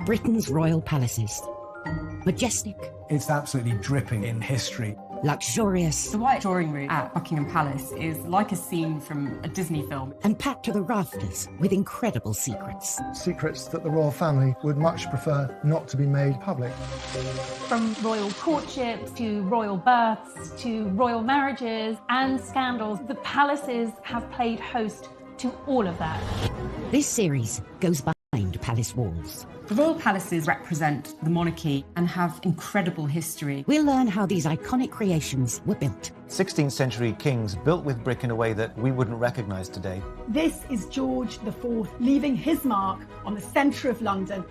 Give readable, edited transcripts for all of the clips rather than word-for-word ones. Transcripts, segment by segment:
Britain's royal palaces. Majestic. It's absolutely dripping in history. Luxurious. The White Drawing Room at Buckingham Palace is like a scene from a Disney film. And packed to the rafters with incredible secrets. Secrets that the royal family would much prefer not to be made public. From royal courtships to royal births to royal marriages and scandals, the palaces have played host to all of that. This series goes behind palace walls. The royal palaces represent the monarchy and have incredible history. We'll learn how these iconic creations were built. 16th century kings built with brick in a way that we wouldn't recognise today. This is George IV leaving his mark on the centre of London.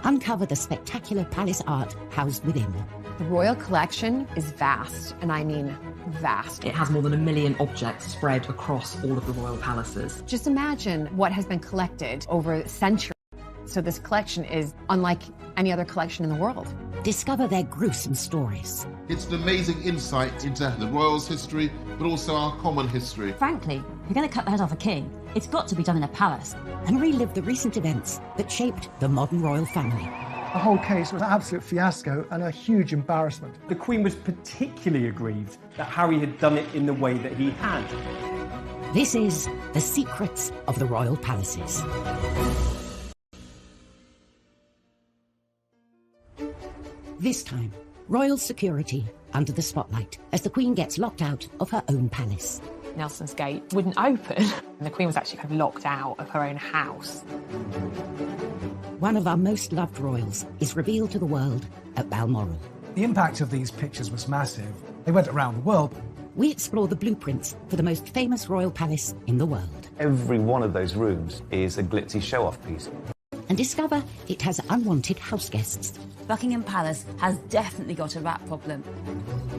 Uncover the spectacular palace art housed within. The royal collection is vast, and I mean vast. It has more than 1 million objects spread across all of the royal palaces. Just imagine what has been collected over centuries. So this collection is unlike any other collection in the world. Discover their gruesome stories. It's an amazing insight into the royals' history, but also our common history. Frankly, if you're going to cut the head off a king, it's got to be done in a palace. And relive the recent events that shaped the modern royal family. The whole case was an absolute fiasco and a huge embarrassment. The Queen was particularly aggrieved that Harry had done it in the way that he had. This is The Secrets of the Royal Palaces. This time, royal security under the spotlight as the Queen gets locked out of her own palace. Nelson's Gate wouldn't open, and the Queen was actually kind of locked out of her own house. One of our most loved royals is revealed to the world at Balmoral. The impact of these pictures was massive. They went around the world. We explore the blueprints for the most famous royal palace in the world. Every one of those rooms is a glitzy show-off piece. And discover it has unwanted house guests. Buckingham Palace has definitely got a rat problem.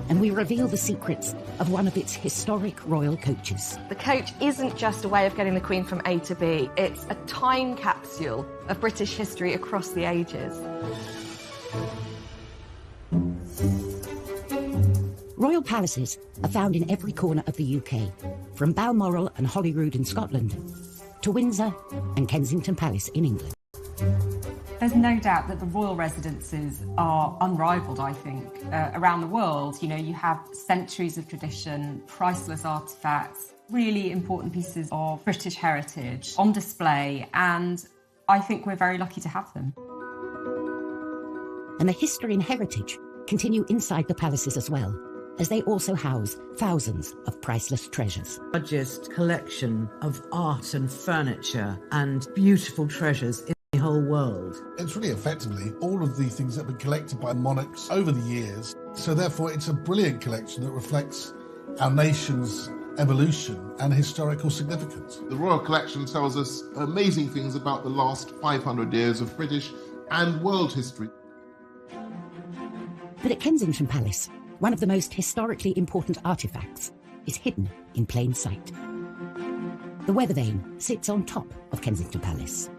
And we reveal the secrets of one of its historic royal coaches. The coach isn't just a way of getting the Queen from A to B. It's a time capsule of British history across the ages. Royal palaces are found in every corner of the UK, from Balmoral and Holyrood in Scotland to Windsor and Kensington Palace in England. There's no doubt that the royal residences are unrivaled, I think, around the world. You know, you have centuries of tradition, priceless artefacts, really important pieces of British heritage on display, and I think we're very lucky to have them. And the history and heritage continue inside the palaces as well, as they also house thousands of priceless treasures. The largest collection of art and furniture and beautiful treasures in the whole world. It's really effectively all of these things that have been collected by monarchs over the years. So therefore it's a brilliant collection that reflects our nation's evolution and historical significance. The Royal Collection tells us amazing things about the last 500 years of British and world history. But at Kensington Palace, one of the most historically important artefacts is hidden in plain sight. The weather vane sits on top of Kensington Palace.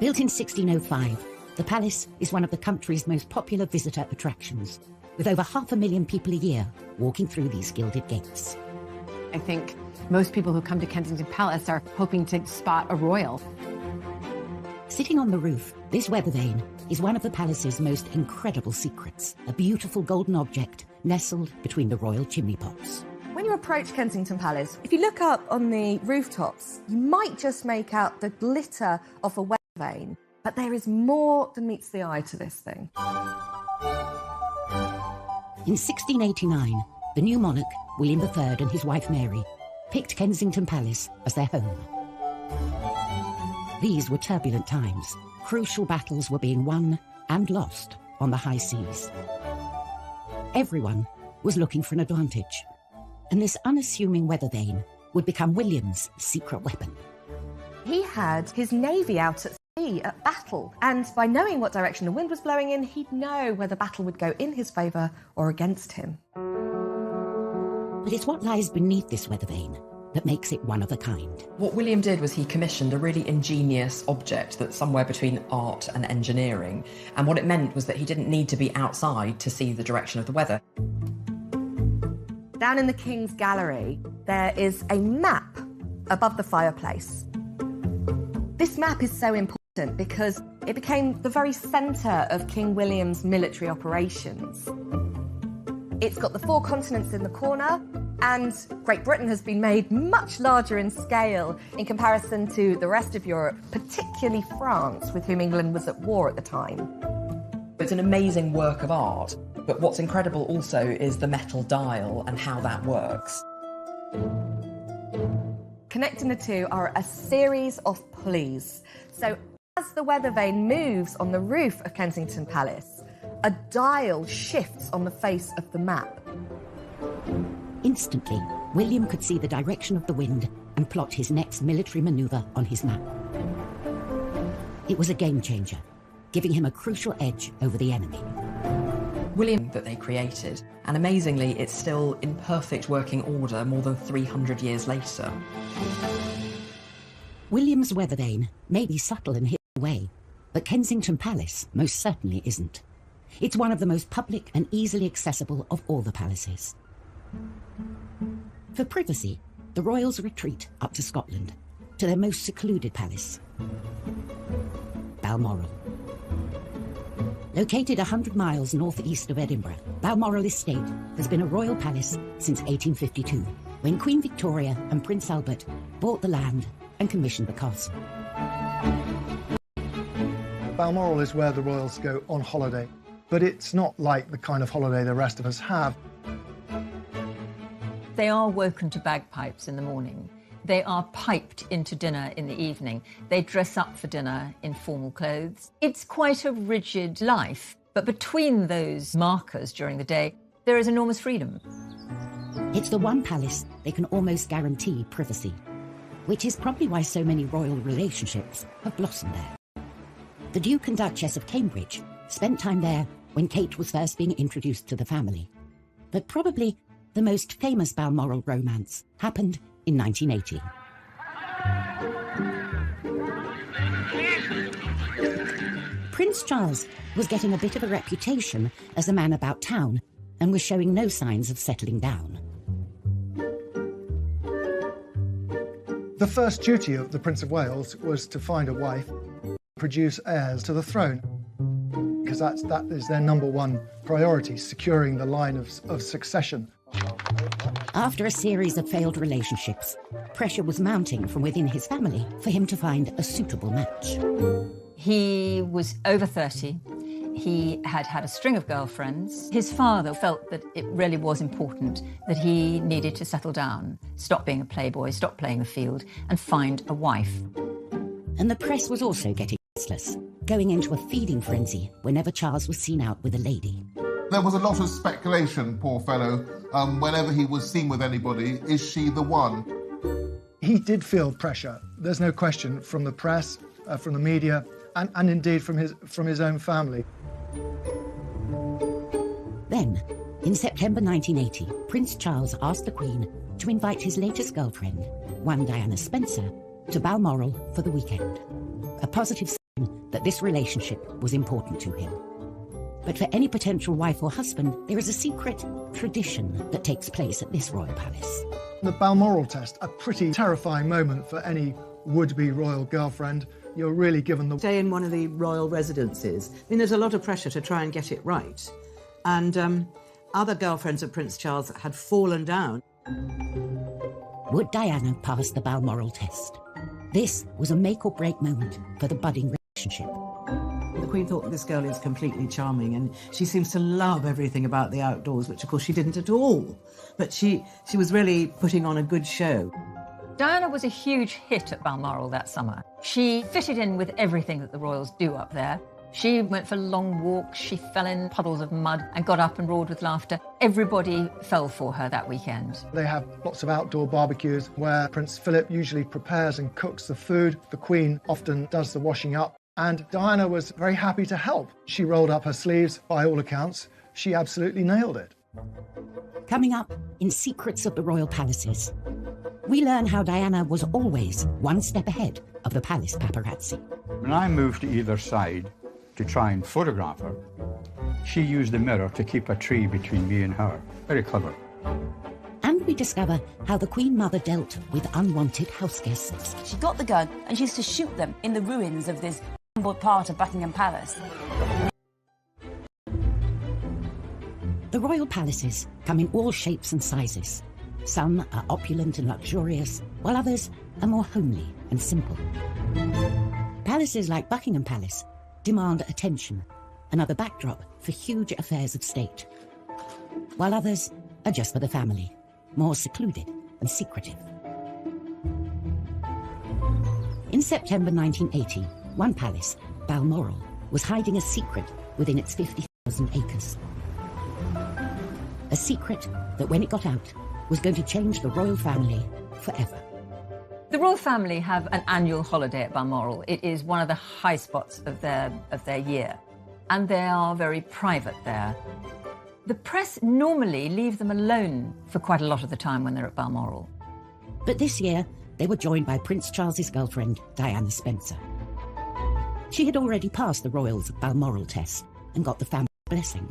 Built in 1605, the palace is one of the country's most popular visitor attractions, with over 500,000 people a year walking through these gilded gates. I think most people who come to Kensington Palace are hoping to spot a royal. Sitting on the roof, this weather vane is one of the palace's most incredible secrets, a beautiful golden object nestled between the royal chimney pots. When you approach Kensington Palace, if you look up on the rooftops, you might just make out the glitter of a weather vane, but there is more than meets the eye to this thing. In 1689, the new monarch, William III, and his wife Mary, picked Kensington Palace as their home. These were turbulent times. Crucial battles were being won and lost on the high seas. Everyone was looking for an advantage, and this unassuming weather vane would become William's secret weapon. He had his navy out at sea at battle, and by knowing what direction the wind was blowing in, he'd know whether battle would go in his favour or against him. But it's what lies beneath this weather vane that makes it one of a kind. What William did was he commissioned a really ingenious object that's somewhere between art and engineering, and what it meant was that he didn't need to be outside to see the direction of the weather. Down in the King's Gallery, there is a map above the fireplace. This map is so important because It became the very centre of King William's military operations. It's got the 4 continents in the corner, and Great Britain has been made much larger in scale in comparison to the rest of Europe, particularly France, with whom England was at war at the time. It's an amazing work of art, but what's incredible also is the metal dial and how that works. Connecting the two are a series of pulleys. So as the weather vane moves on the roof of Kensington Palace, a dial shifts on the face of the map. Instantly, William could see the direction of the wind and plot his next military manoeuvre on his map. It was a game changer, giving him a crucial edge over the enemy. William that they created, and amazingly it's still in perfect working order more than 300 years later. William's weather vane may be subtle and hidden away, but Kensington Palace most certainly isn't. It's one of the most public and easily accessible of all the palaces. For privacy, the royals retreat up to Scotland, to their most secluded palace, Balmoral. Located 100 miles northeast of Edinburgh, Balmoral Estate has been a royal palace since 1852, when Queen Victoria and Prince Albert bought the land and commissioned the castle. Balmoral is where the royals go on holiday, but it's not like the kind of holiday the rest of us have. They are woken to bagpipes in the morning. They are piped into dinner in the evening. They dress up for dinner in formal clothes. It's quite a rigid life, but between those markers during the day, there is enormous freedom. It's the one palace they can almost guarantee privacy, which is probably why so many royal relationships have blossomed there. The Duke and Duchess of Cambridge spent time there when Kate was first being introduced to the family. But probably the most famous Balmoral romance happened in 1980. Prince Charles was getting a bit of a reputation as a man about town and was showing no signs of settling down. The first duty of the Prince of Wales was to find a wife, produce heirs to the throne, because that is their #1 priority, securing the line of succession. After a series of failed relationships, pressure was mounting from within his family for him to find a suitable match. He was over 30. He had had a string of girlfriends. His father felt that it really was important that he needed to settle down, stop being a playboy, stop playing the field, and find a wife. And the press was also getting restless, going into a feeding frenzy whenever Charles was seen out with a lady. There was a lot of speculation, poor fellow, whenever he was seen with anybody, is she the one? He did feel pressure, there's no question, from the press, from the media, and indeed from his own family. Then, in September 1980, Prince Charles asked the Queen to invite his latest girlfriend, one Diana Spencer, to Balmoral for the weekend. A positive sign that this relationship was important to him. But for any potential wife or husband, there is a secret tradition that takes place at this royal palace. The Balmoral test, a pretty terrifying moment for any would-be royal girlfriend. You're really given the... Stay in one of the royal residences. I mean, there's a lot of pressure to try and get it right. And other girlfriends of Prince Charles had fallen down. Would Diana pass the Balmoral test? This was a make-or-break moment for the budding relationship. The Queen thought this girl is completely charming and she seems to love everything about the outdoors, which of course she didn't at all. But she was really putting on a good show. Diana was a huge hit at Balmoral that summer. She fitted in with everything that the royals do up there. She went for long walks, she fell in puddles of mud and got up and roared with laughter. Everybody fell for her that weekend. They have lots of outdoor barbecues where Prince Philip usually prepares and cooks the food. The Queen often does the washing up. And Diana was very happy to help. She rolled up her sleeves, by all accounts. She absolutely nailed it. Coming up in Secrets of the Royal Palaces, we learn how Diana was always one step ahead of the palace paparazzi. When I moved to either side to try and photograph her, she used the mirror to keep a tree between me and her. Very clever. And we discover how the Queen Mother dealt with unwanted house guests. She got the gun and she used to shoot them in the ruins of this part of Buckingham Palace. The royal palaces come in all shapes and sizes. Some are opulent and luxurious, while others are more homely and simple. Palaces like Buckingham Palace demand attention, another backdrop for huge affairs of state, while others are just for the family, more secluded and secretive. In September 1980, one palace, Balmoral, was hiding a secret within its 50,000 acres. A secret that, when it got out, was going to change the royal family forever. The royal family have an annual holiday at Balmoral. It is one of the high spots of their year, and they are very private there. The press normally leave them alone for quite a lot of the time when they're at Balmoral. But this year, they were joined by Prince Charles's girlfriend, Diana Spencer. She had already passed the royals' Balmoral test and got the family blessing.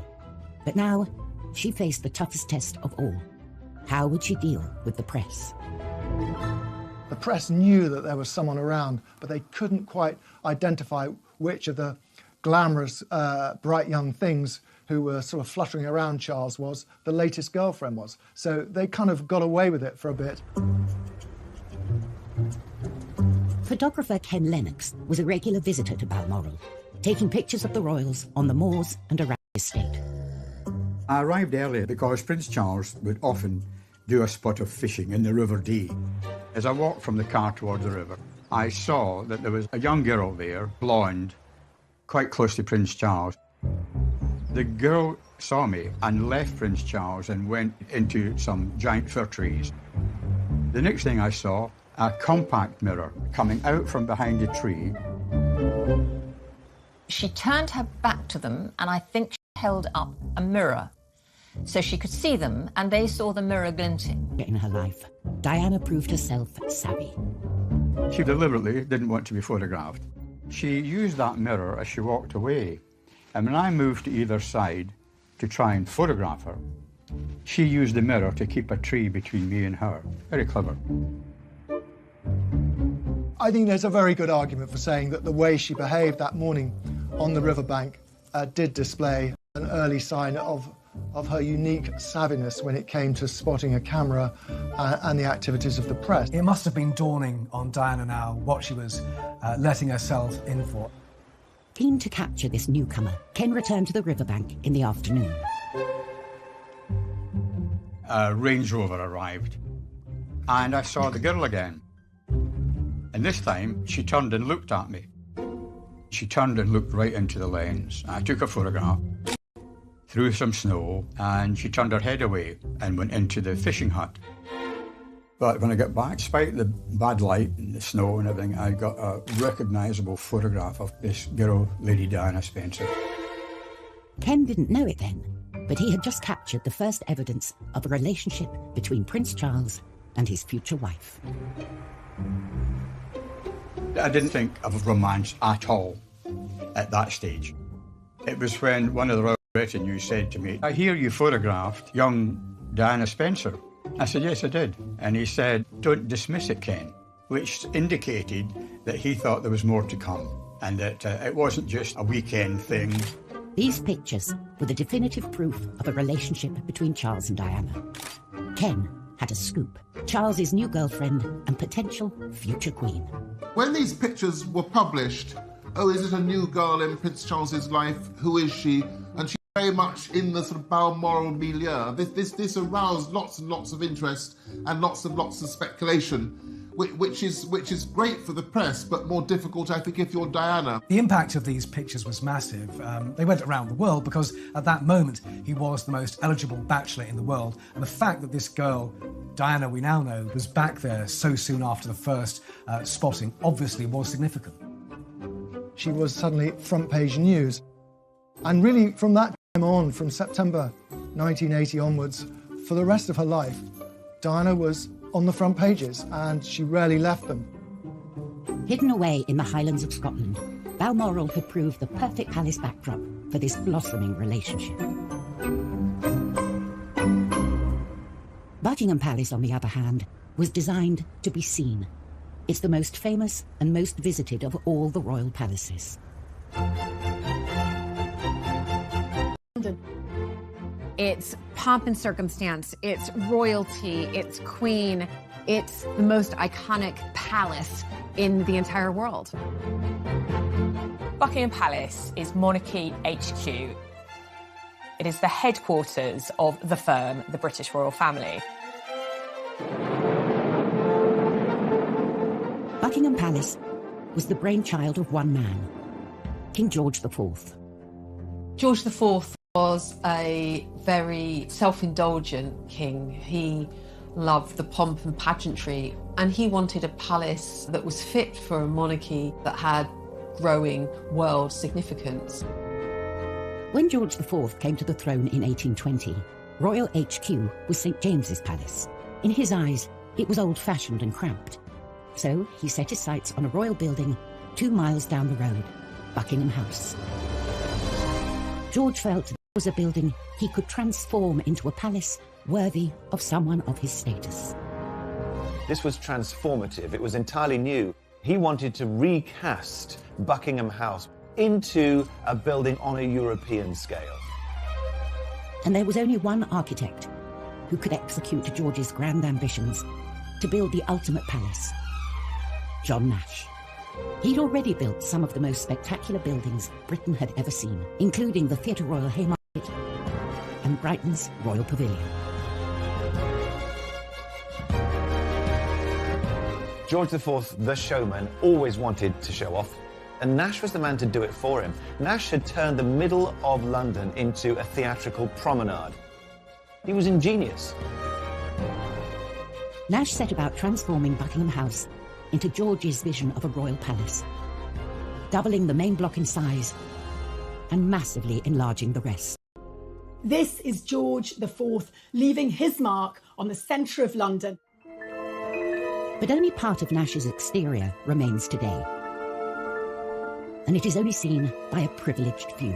But now, she faced the toughest test of all. How would she deal with the press? The press knew that there was someone around, but they couldn't quite identify which of the glamorous, bright young things who were sort of fluttering around Charles was the latest girlfriend was. So they kind of got away with it for a bit. Photographer Ken Lennox was a regular visitor to Balmoral, taking pictures of the royals on the moors and around the estate. I arrived early because Prince Charles would often do a spot of fishing in the River Dee. As I walked from the car towards the river, I saw that there was a young girl there, blonde, quite close to Prince Charles. The girl saw me and left Prince Charles and went into some giant fir trees. The next thing I saw, a compact mirror coming out from behind a tree. She turned her back to them, and I think she held up a mirror so she could see them, and they saw the mirror glinting. In her life, Diana proved herself savvy. She deliberately didn't want to be photographed. She used that mirror as she walked away, and when I moved to either side to try and photograph her, she used the mirror to keep a tree between me and her. Very clever. I think there's a very good argument for saying that the way she behaved that morning on the riverbank did display an early sign of her unique savviness when it came to spotting a camera and the activities of the press. It must have been dawning on Diana now what she was letting herself in for. Keen to capture this newcomer, Ken returned to the riverbank in the afternoon. A Range Rover arrived, and I saw the girl again. And this time, she turned and looked at me. She turned and looked right into the lens. I took a photograph, through some snow, and she turned her head away and went into the fishing hut. But when I got back, despite the bad light and the snow and everything, I got a recognisable photograph of this girl, Lady Diana Spencer. Ken didn't know it then, but he had just captured the first evidence of a relationship between Prince Charles and his future wife. I didn't think of romance at all at that stage. It was when one of the royal retinue said to me, "I hear you photographed young Diana Spencer." I said, "Yes, I did." And he said, "Don't dismiss it, Ken," which indicated that he thought there was more to come and that it wasn't just a weekend thing. These pictures were the definitive proof of a relationship between Charles and Diana. Ken had a scoop. Charles's new girlfriend and potential future queen. When these pictures were published, oh, is it a new girl in Prince Charles's life? Who is she? And she's very much in the sort of Balmoral milieu. This aroused lots and lots of interest and lots of speculation, which is great for the press, but more difficult, I think, if you're Diana. The impact of these pictures was massive. They went around the world because at that moment he was the most eligible bachelor in the world. And the fact that this girl, Diana, we now know, was back there so soon after the first spotting obviously was significant. She was suddenly front page news. And really from that time on, from September 1980 onwards, for the rest of her life, Diana was on the front pages, and she rarely left them. Hidden away in the Highlands of Scotland, Balmoral had proved the perfect palace backdrop for this blossoming relationship. Buckingham Palace, on the other hand, was designed to be seen. It's the most famous and most visited of all the royal palaces. It's pomp and circumstance, it's royalty, it's queen, it's the most iconic palace in the entire world. Buckingham Palace is Monarchy HQ. It is the headquarters of the firm, the British royal family. Buckingham Palace was the brainchild of one man, King George IV. George IV was a very self-indulgent king. He loved the pomp and pageantry, and he wanted a palace that was fit for a monarchy that had growing world significance. When George IV came to the throne in 1820, Royal HQ was St James's Palace. In his eyes, it was old-fashioned and cramped. So he set his sights on a royal building 2 miles down the road, Buckingham House. George felt it was a building he could transform into a palace worthy of someone of his status. This was transformative. It was entirely new. He wanted to recast Buckingham House into a building on a European scale. And there was only one architect who could execute George's grand ambitions to build the ultimate palace: John Nash. He'd already built some of the most spectacular buildings Britain had ever seen, including the Theatre Royal Haymarket and Brighton's Royal Pavilion. George IV, the showman, always wanted to show off, and Nash was the man to do it for him. Nash had turned the middle of London into a theatrical promenade. He was ingenious. Nash set about transforming Buckingham House into George's vision of a royal palace, doubling the main block in size and massively enlarging the rest. This is George IV leaving his mark on the centre of London. But only part of Nash's exterior remains today, and it is only seen by a privileged few.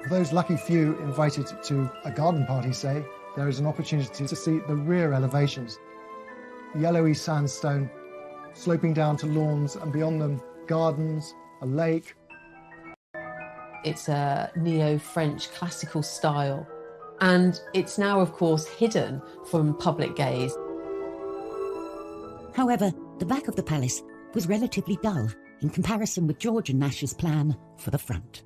For those lucky few invited to a garden party, say, there is an opportunity to see the rear elevations. Yellowy sandstone, sloping down to lawns, and beyond them, gardens, a lake. It's a neo-French classical style, and it's now, of course, hidden from public gaze. However, the back of the palace was relatively dull in comparison with George and Nash's plan for the front.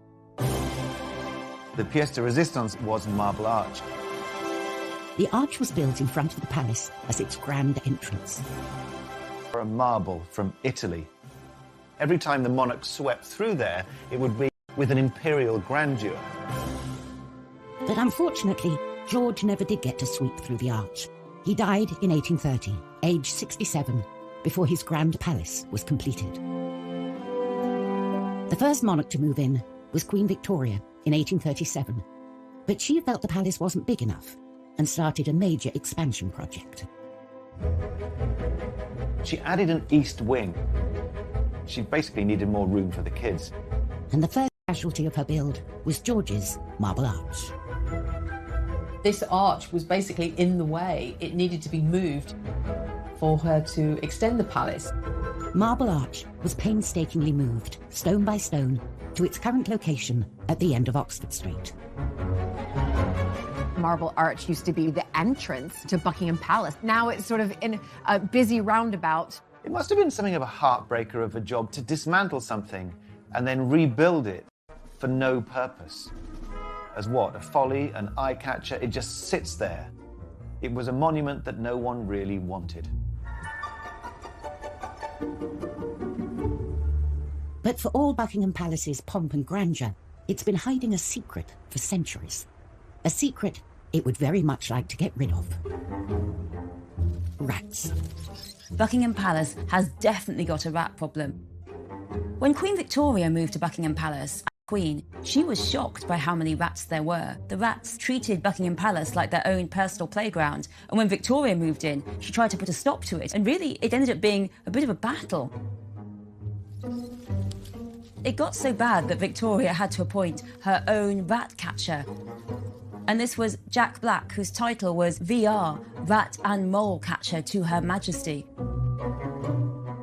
The pièce de résistance was Marble Arch. The arch was built in front of the palace as its grand entrance. A marble from Italy. Every time the monarch swept through there, it would be with an imperial grandeur. But unfortunately, George never did get to sweep through the arch. He died in 1830, aged 67, before his grand palace was completed. The first monarch to move in was Queen Victoria in 1837, but she felt the palace wasn't big enough and started a major expansion project. She added an east wing. She basically needed more room for the kids. And the first casualty of her build was George's Marble Arch. This arch was basically in the way. It needed to be moved for her to extend the palace. Marble Arch was painstakingly moved, stone by stone, to its current location at the end of Oxford Street. Marble Arch used to be the entrance to Buckingham Palace. Now it's sort of in a busy roundabout. It must have been something of a heartbreaker of a job to dismantle something and then rebuild it for no purpose. As what? A folly, an eye-catcher? It just sits there. It was a monument that no one really wanted. But for all Buckingham Palace's pomp and grandeur, it's been hiding a secret for centuries. A secret it would very much like to get rid of. Rats. Buckingham Palace has definitely got a rat problem. When Queen Victoria moved to Buckingham Palace as Queen, she was shocked by how many rats there were. The rats treated Buckingham Palace like their own personal playground, and when Victoria moved in, she tried to put a stop to it, and really it ended up being a bit of a battle. It got so bad that Victoria had to appoint her own rat catcher. And this was Jack Black, whose title was VR, Rat and Mole Catcher to Her Majesty.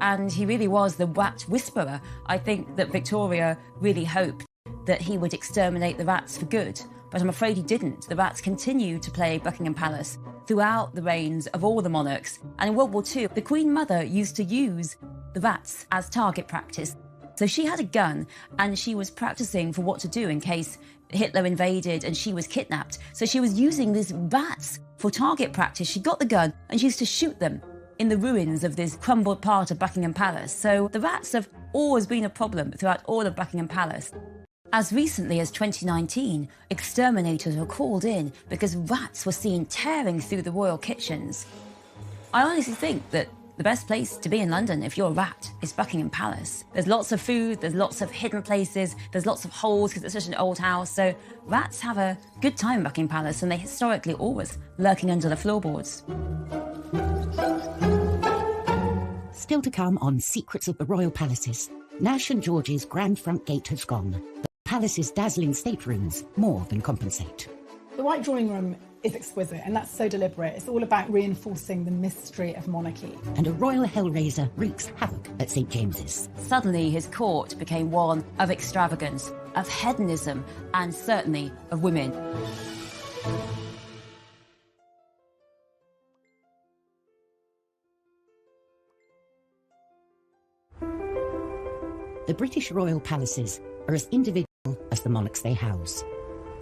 and he really was the rat whisperer. I think that Victoria really hoped that he would exterminate the rats for good, but I'm afraid he didn't. The rats continued to plague Buckingham Palace throughout the reigns of all the monarchs. And in World War II, the Queen Mother used to use the rats as target practice. So she had a gun and she was practicing for what to do in case Hitler invaded and she was kidnapped. So she was using these rats for target practice. She got the gun and she used to shoot them in the ruins of this crumbled part of Buckingham Palace. So the rats have always been a problem throughout all of Buckingham Palace. As recently as 2019, exterminators were called in because rats were seen tearing through the royal kitchens. I honestly think that the best place to be in London if you're a rat is Buckingham Palace. There's lots of food, there's lots of hidden places, there's lots of holes because it's such an old house. So rats have a good time in Buckingham Palace and they historically always lurking under the floorboards. Still to come on Secrets of the Royal Palaces. Nash and George's grand front gate has gone. The palace's dazzling staterooms more than compensate. The White Drawing Room is exquisite, and that's so deliberate. It's all about reinforcing the mystery of monarchy. And a royal hellraiser wreaks havoc at St. James's. Suddenly his court became one of extravagance, of hedonism, and certainly of women. The British royal palaces are as individual as the monarchs they house.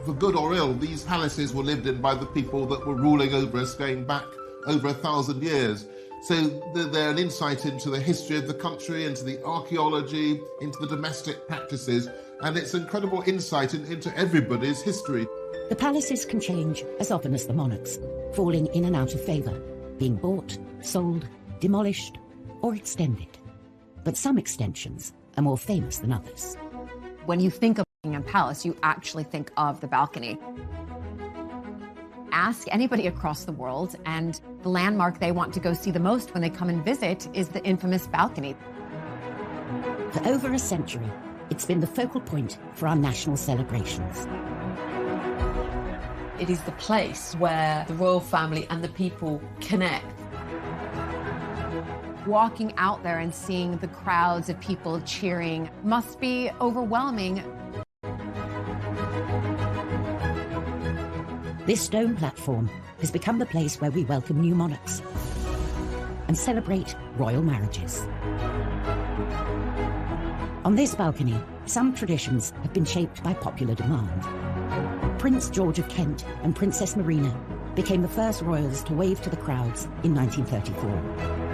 For good or ill, these palaces were lived in by the people that were ruling over us going back over 1,000 years. So they're an insight into the history of the country, into the archaeology, into the domestic practices, and it's incredible insight into everybody's history. The palaces can change as often as the monarchs, falling in and out of favour, being bought, sold, demolished, or extended. But some extensions are more famous than others. When you think of Buckingham Palace, you actually think of the balcony. Ask anybody across the world, and the landmark they want to go see the most when they come and visit is the infamous balcony. For over a century, it's been the focal point for our national celebrations. It is the place where the royal family and the people connect. Walking out there and seeing the crowds of people cheering must be overwhelming. This stone platform has become the place where we welcome new monarchs and celebrate royal marriages. On this balcony, some traditions have been shaped by popular demand. Prince George of Kent and Princess Marina became the first royals to wave to the crowds in 1934.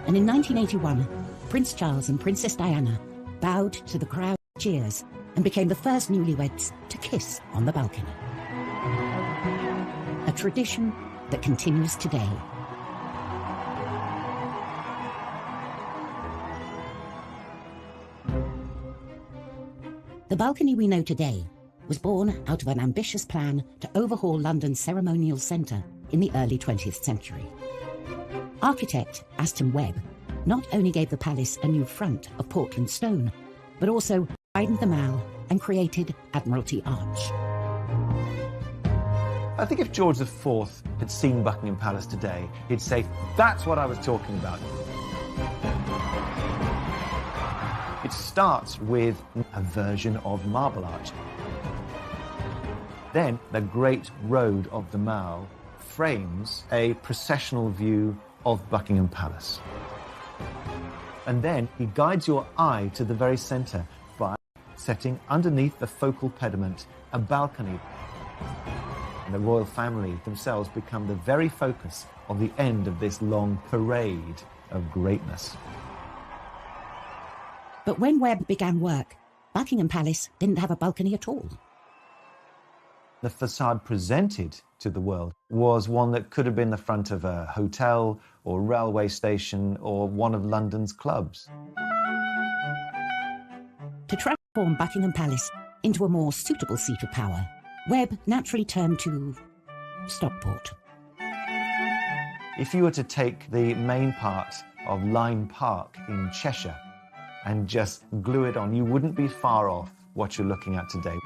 And in 1981, Prince Charles and Princess Diana bowed to the crowd cheers and became the first newlyweds to kiss on the balcony. A tradition that continues today. The balcony we know today was born out of an ambitious plan to overhaul London's ceremonial centre in the early 20th century. Architect Aston Webb not only gave the palace a new front of Portland stone, but also widened the mall and created Admiralty Arch. I think if George IV had seen Buckingham Palace today, he'd say, that's what I was talking about. It starts with a version of Marble Arch. Then the Great Road of the Mall frames a processional view of Buckingham Palace. And then he guides your eye to the very centre by setting underneath the focal pediment a balcony. And the royal family themselves become the very focus of the end of this long parade of greatness. But when Webb began work, Buckingham Palace didn't have a balcony at all. The facade presented to the world was one that could have been the front of a hotel or railway station or one of London's clubs. To transform Buckingham Palace into a more suitable seat of power, Webb naturally turned to Stockport. If you were to take the main part of Lyme Park in Cheshire and just glue it on, you wouldn't be far off what you're looking at today.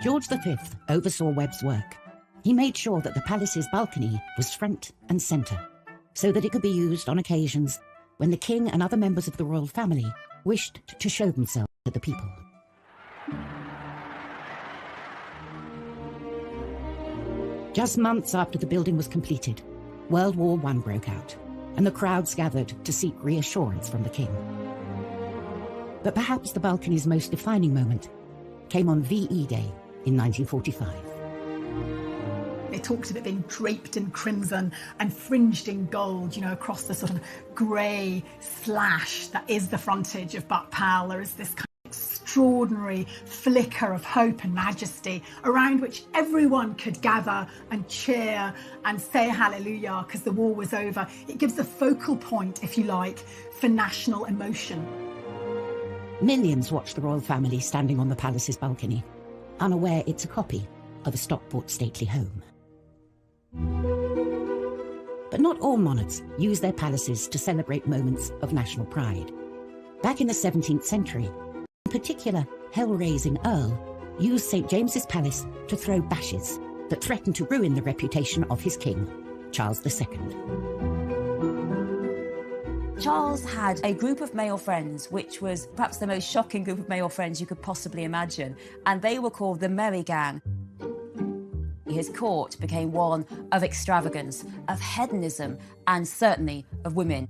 George V oversaw Webb's work. He made sure that the palace's balcony was front and centre, so that it could be used on occasions when the king and other members of the royal family wished to show themselves to the people. Just months after the building was completed, World War I broke out, and the crowds gathered to seek reassurance from the king. But perhaps the balcony's most defining moment came on VE Day in 1945. They talked of it being draped in crimson and fringed in gold, you know, across the sort of grey slash that is the frontage of Buck Pal. There is this kind of extraordinary flicker of hope and majesty around which everyone could gather and cheer and say hallelujah because the war was over. It gives a focal point, if you like, for national emotion. Millions watch the royal family standing on the palace's balcony, unaware it's a copy of a Stockport stately home. But not all monarchs use their palaces to celebrate moments of national pride. Back in the 17th century, in particular, hell-raising Earl used St. James's Palace to throw bashes that threatened to ruin the reputation of his king, Charles II. Charles had a group of male friends, which was perhaps the most shocking group of male friends you could possibly imagine, and they were called the Merry Gang. His court became one of extravagance, of hedonism, and certainly of women.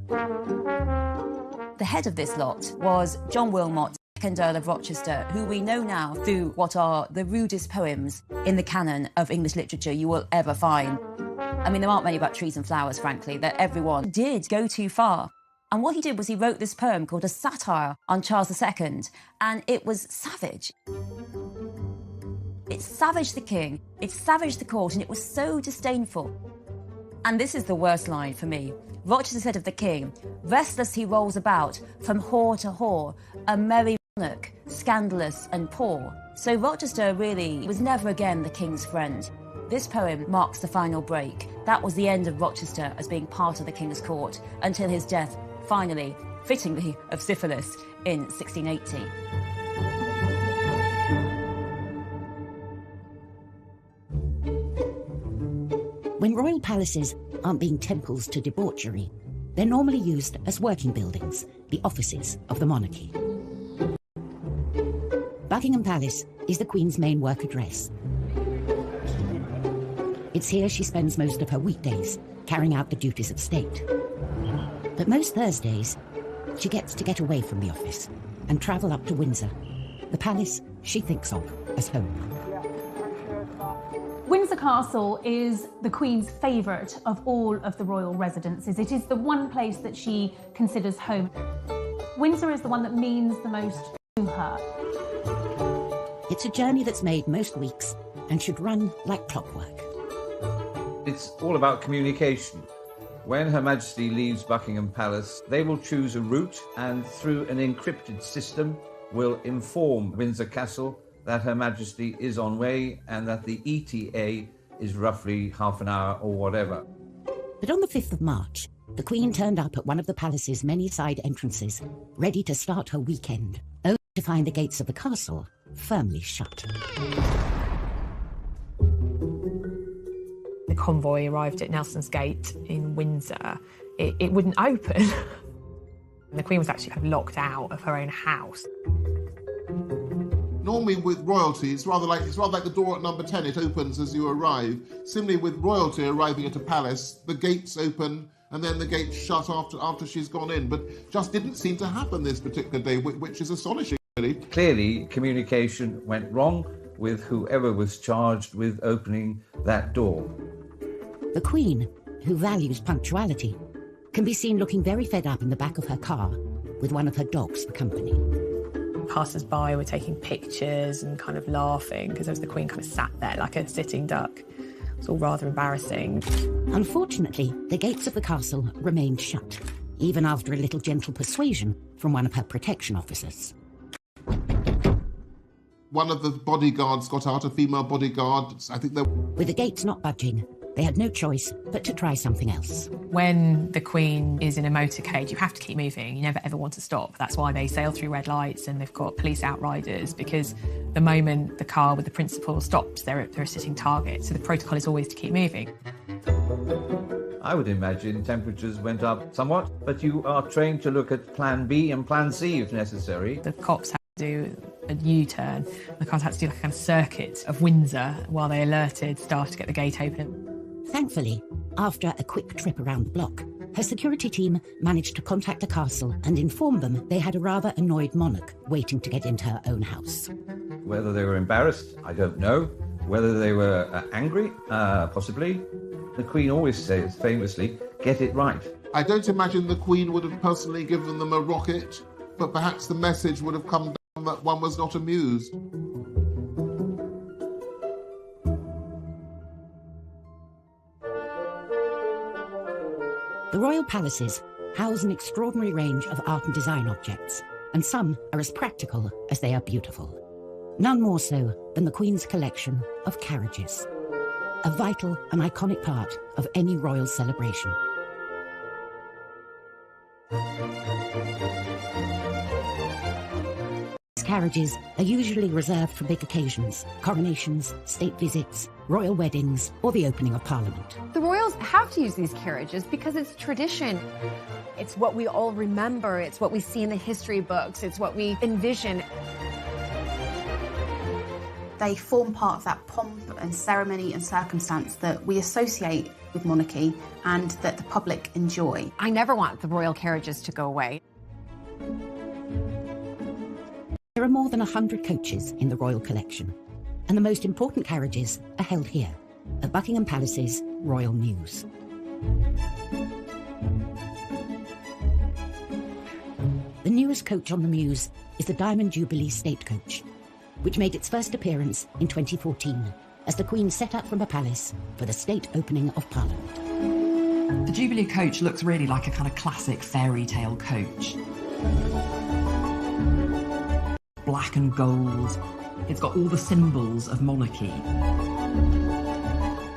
The head of this lot was John Wilmot, 2nd Earl of Rochester, who we know now through what are the rudest poems in the canon of English literature you will ever find. I mean, there aren't many about trees and flowers, frankly, that everyone did go too far. And what he did was he wrote this poem called A Satire on Charles II, and it was savage. It savaged the king, it savaged the court, and it was so disdainful. And this is the worst line for me. Rochester said of the king, "Restless he rolls about from whore to whore, a merry monarch, scandalous and poor." So Rochester really was never again the king's friend. This poem marks the final break. That was the end of Rochester as being part of the king's court until his death, finally, fittingly, of syphilis in 1680. When royal palaces aren't being temples to debauchery, they're normally used as working buildings, the offices of the monarchy. Buckingham Palace is the Queen's main work address. It's here she spends most of her weekdays, carrying out the duties of state. But most Thursdays, she gets to get away from the office and travel up to Windsor, the palace she thinks of as home. Windsor Castle is the Queen's favourite of all of the royal residences. It is the one place that she considers home. Windsor is the one that means the most to her. It's a journey that's made most weeks and should run like clockwork. It's all about communication. When Her Majesty leaves Buckingham Palace, they will choose a route and through an encrypted system will inform Windsor Castle that Her Majesty is on way and that the ETA is roughly half an hour or whatever. But on the 5th of March, the Queen turned up at one of the palace's many side entrances, ready to start her weekend, only to find the gates of the castle firmly shut. The convoy arrived at Nelson's Gate in Windsor. It wouldn't open. The Queen was actually kind of locked out of her own house. Normally with royalty, it's rather like the door at number 10. It opens as you arrive. Similarly with royalty arriving at a palace, the gates open and then the gates shut after she's gone in. But just didn't seem to happen this particular day, which is astonishing, really. Clearly, communication went wrong with whoever was charged with opening that door. The Queen, who values punctuality, can be seen looking very fed up in the back of her car with one of her dogs for company. Passers-by were taking pictures and kind of laughing because the Queen kind of sat there like a sitting duck. It's all rather embarrassing. Unfortunately, the gates of the castle remained shut, even after a little gentle persuasion from one of her protection officers. One of the bodyguards got out, a female bodyguard. I think they... With the gates not budging, they had no choice but to try something else. When the Queen is in a motorcade, you have to keep moving. You never ever want to stop. That's why they sail through red lights and they've got police outriders, because the moment the car with the principal stops, they're a sitting target. So the protocol is always to keep moving. I would imagine temperatures went up somewhat, but you are trained to look at Plan B and Plan C if necessary. The cops had to do a U-turn. The cars had to do like a kind of circuit of Windsor while they alerted staff to get the gate open. Thankfully, after a quick trip around the block, her security team managed to contact the castle and inform them they had a rather annoyed monarch waiting to get into her own house. Whether they were embarrassed, I don't know. Whether they were angry, possibly. The Queen always says, famously, get it right. I don't imagine the Queen would have personally given them a rocket, but perhaps the message would have come down that one was not amused. The royal palaces house an extraordinary range of art and design objects, and some are as practical as they are beautiful. None more so than the Queen's collection of carriages, a vital and iconic part of any royal celebration. These carriages are usually reserved for big occasions, coronations, state visits, royal weddings, or the opening of Parliament. The royals have to use these carriages because it's tradition. It's what we all remember, it's what we see in the history books, it's what we envision. They form part of that pomp and ceremony and circumstance that we associate with monarchy and that the public enjoy. I never want the royal carriages to go away. There are more than 100 coaches in the royal collection, and the most important carriages are held here, at Buckingham Palace's Royal Mews. The newest coach on the Mews is the Diamond Jubilee State Coach, which made its first appearance in 2014 as the Queen set out from her palace for the state opening of Parliament. The Jubilee coach looks really like a kind of classic fairy tale coach. Black and gold. It's got all the symbols of monarchy.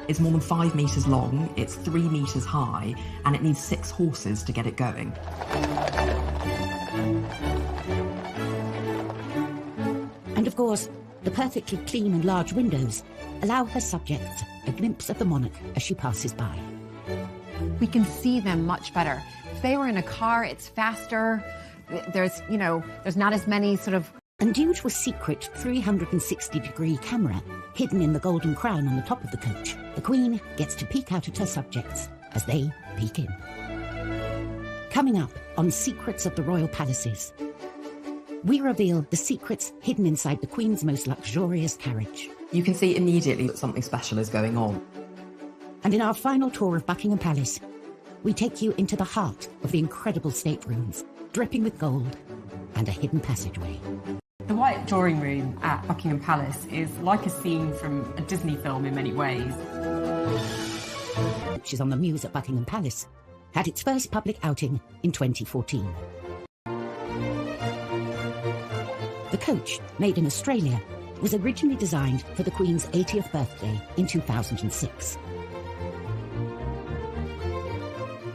It's more than 5 metres long, it's 3 metres high, and it needs 6 horses to get it going. And of course, the perfectly clean and large windows allow her subjects a glimpse of the monarch as she passes by. We can see them much better. If they were in a car, it's faster. There's not as many sort of... And due to a secret 360-degree camera hidden in the golden crown on the top of the coach, the Queen gets to peek out at her subjects as they peek in. Coming up on Secrets of the Royal Palaces, we reveal the secrets hidden inside the Queen's most luxurious carriage. You can see immediately that something special is going on. And in our final tour of Buckingham Palace, we take you into the heart of the incredible staterooms, dripping with gold, and a hidden passageway. The White Drawing Room at Buckingham Palace is like a scene from a Disney film in many ways. Which is on the Mews at Buckingham Palace, had its first public outing in 2014. The coach, made in Australia, was originally designed for the Queen's 80th birthday in 2006.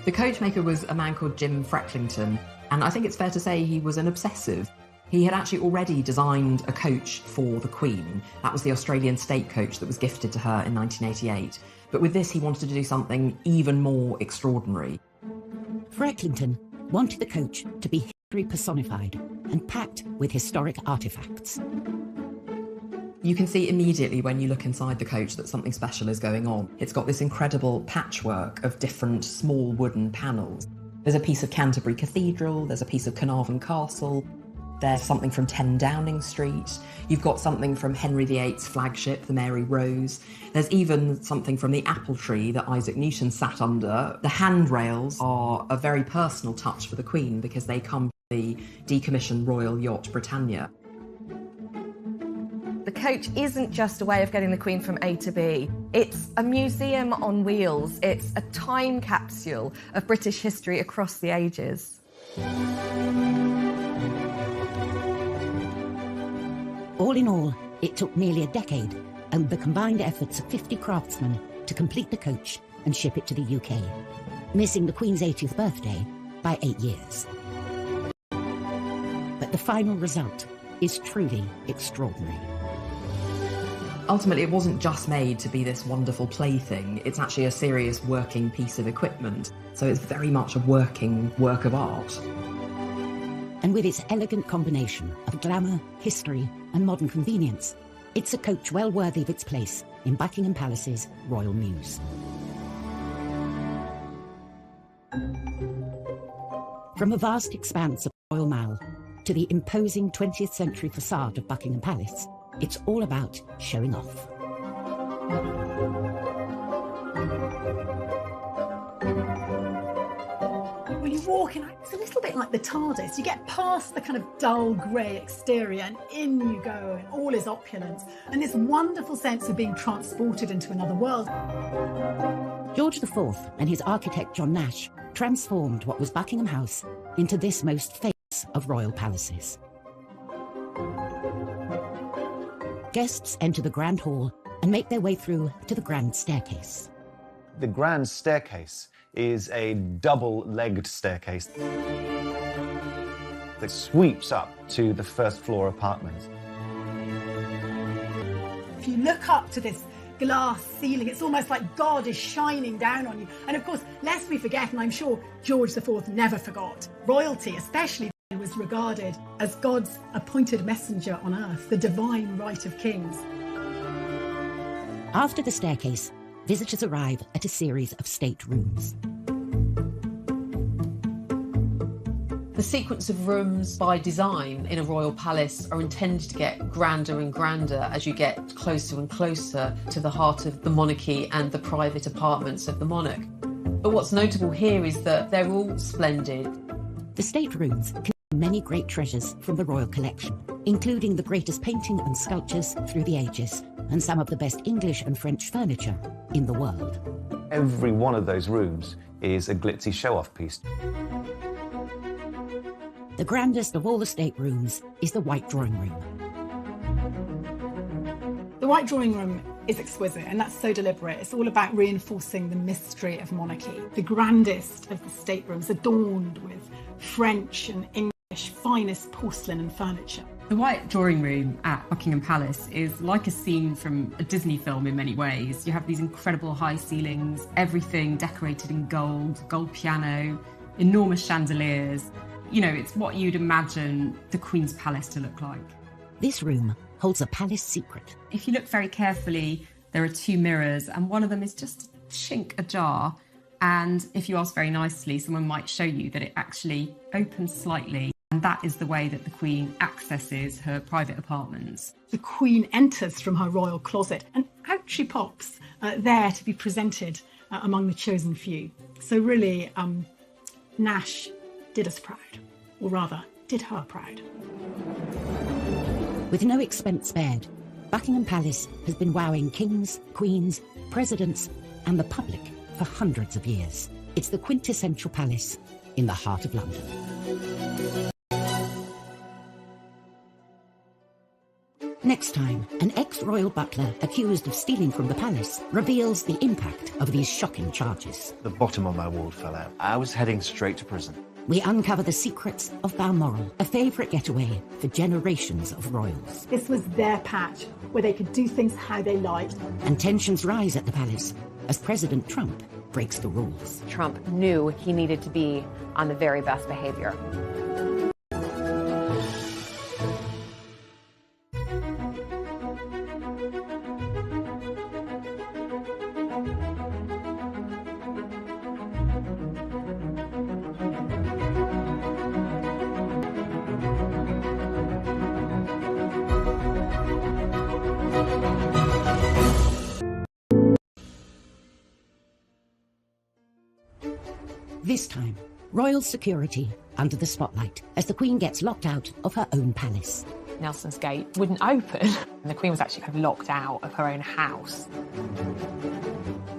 The coachmaker was a man called Jim Frecklington, and I think it's fair to say he was an obsessive. He had actually already designed a coach for the Queen. That was the Australian state coach that was gifted to her in 1988. But with this, he wanted to do something even more extraordinary. Frecklington wanted the coach to be history personified and packed with historic artefacts. You can see immediately when you look inside the coach that something special is going on. It's got this incredible patchwork of different small wooden panels. There's a piece of Canterbury Cathedral, there's a piece of Carnarvon Castle, there's something from 10 Downing Street, you've got something from Henry VIII's flagship, the Mary Rose, there's even something from the apple tree that Isaac Newton sat under. The handrails are a very personal touch for the Queen because they come from the decommissioned royal yacht Britannia. The coach isn't just a way of getting the Queen from A to B. It's a museum on wheels. It's a time capsule of British history across the ages. All in all, it took nearly a decade and the combined efforts of 50 craftsmen to complete the coach and ship it to the UK, missing the Queen's 80th birthday by 8 years. But the final result is truly extraordinary. Ultimately, it wasn't just made to be this wonderful plaything. It's actually a serious working piece of equipment. So it's very much a working work of art. And with its elegant combination of glamour, history, and modern convenience, it's a coach well worthy of its place in Buckingham Palace's Royal Muse. From a vast expanse of Royal Mall to the imposing 20th century facade of Buckingham Palace, it's all about showing off. When you walk in, it's a little bit like the TARDIS. You get past the kind of dull grey exterior and in you go, and all is opulence. And this wonderful sense of being transported into another world. George IV and his architect John Nash transformed what was Buckingham House into this most famous of royal palaces. Guests enter the Grand Hall and make their way through to the Grand Staircase. The Grand Staircase is a double-legged staircase that sweeps up to the first floor apartments. If you look up to this glass ceiling, it's almost like God is shining down on you. And of course, lest we forget, and I'm sure George IV never forgot, royalty, especially, was regarded as God's appointed messenger on earth, the divine right of kings. After the staircase, visitors arrive at a series of state rooms. The sequence of rooms by design in a royal palace are intended to get grander and grander as you get closer and closer to the heart of the monarchy and the private apartments of the monarch. But what's notable here is that they're all splendid. The state rooms contain many great treasures from the royal collection, including the greatest painting and sculptures through the ages, and some of the best English and French furniture in the world. Every one of those rooms is a glitzy show-off piece. The grandest of all the staterooms is the White Drawing Room. The White Drawing Room is exquisite, and that's so deliberate. It's all about reinforcing the mystery of monarchy. The grandest of the staterooms, adorned with French and English finest porcelain and furniture. The White Drawing Room at Buckingham Palace is like a scene from a Disney film in many ways. You have these incredible high ceilings, everything decorated in gold piano, enormous chandeliers. You know, it's what you'd imagine the Queen's Palace to look like. This room holds a palace secret. If you look very carefully, there are two mirrors, and one of them is just a chink ajar. And if you ask very nicely, someone might show you that it actually opens slightly. And that is the way that the Queen accesses her private apartments. The Queen enters from her royal closet, and out she pops, there to be presented among the chosen few. So really, Nash did us proud, or rather, did her proud. With no expense spared, Buckingham Palace has been wowing kings, queens, presidents, and the public for hundreds of years. It's the quintessential palace in the heart of London. Next time, an ex-royal butler accused of stealing from the palace reveals the impact of these shocking charges. The bottom of my ward fell out. I was heading straight to prison. We uncover the secrets of Balmoral, a favourite getaway for generations of royals. This was their patch, where they could do things how they liked. And tensions rise at the palace as President Trump breaks the rules. Trump knew he needed to be on the very best behavior. This time, royal security under the spotlight as the Queen gets locked out of her own palace. Nelson's Gate wouldn't open, and the Queen was actually kind of locked out of her own house.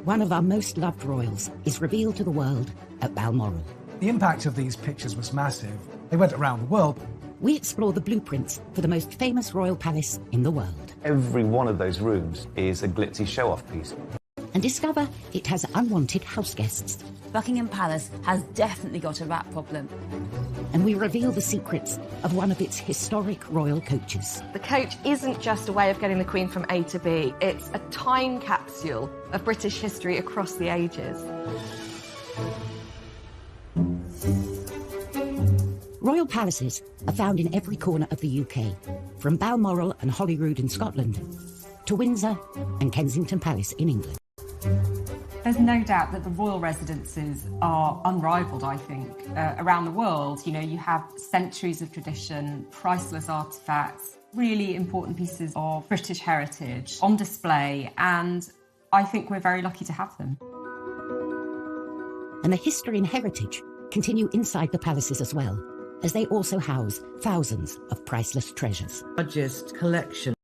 One of our most loved royals is revealed to the world at Balmoral. The impact of these pictures was massive. They went around the world. We explore the blueprints for the most famous royal palace in the world. Every one of those rooms is a glitzy show-off piece. and discover it has unwanted house guests. Buckingham Palace has definitely got a rat problem. And we reveal the secrets of one of its historic royal coaches. The coach isn't just a way of getting the Queen from A to B, it's a time capsule of British history across the ages. Royal palaces are found in every corner of the UK, from Balmoral and Holyrood in Scotland to Windsor and Kensington Palace in England. There's no doubt that the royal residences are unrivaled, I think, around the world. You know, you have centuries of tradition, priceless artefacts, really important pieces of British heritage on display, and I think we're very lucky to have them. And the history and heritage continue inside the palaces as well, as they also house thousands of priceless treasures. Largest collection